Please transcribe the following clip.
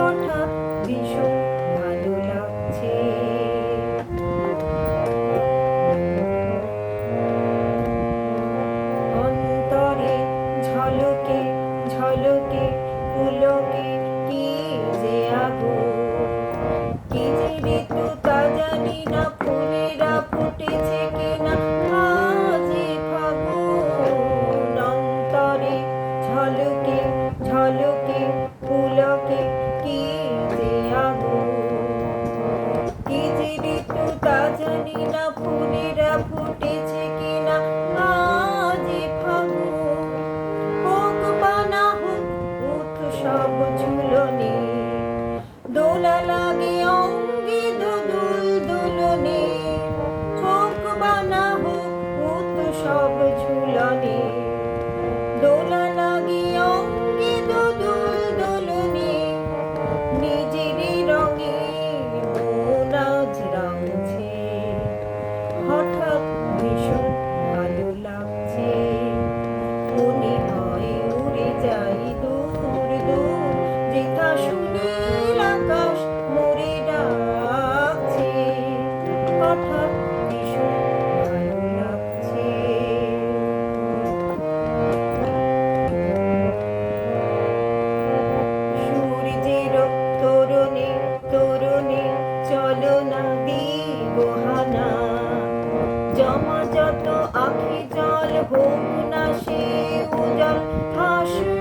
হঠাৎ ভীষণ ভালো লাগছে। অন্তরে ঝলকে ঝলকে পুলকে কি যে আগুন, কি যে ঋতু তা জানি না, ফুলেরা ফুটেছে কিনা আজই ফাগুন। অন্তরে ঝলকে ঝলকে পুলকে কি যে আগুন, কি যে ঋতু তা জানি না, ফুলেরা ফুটেছে কিনা আজই ফাগুন। হোক বা না হোক উৎসব ঝুলনে, দোলা লাগে অঙ্গে দোদুল দুলনে। হোক বা না হোক উৎসব ঝুলনে, দোলা লাগে অঙ্গে দোদুল দুলনে। নিজেরই রঙে মন আজ রাঙছে, হঠাৎ ভীষণ ভালো লাগছে। মনে হয় উড়ে যাই দূর দূর, যেথা সুনীল আকাশ মোরে ডাকছে, হঠাৎ ভীষণ ভালো লাগছে। সূর্যের তোরণে তোরণে চলো না দিগোহানা, জমা যত আখি জল হোক না সে উজল, হাসু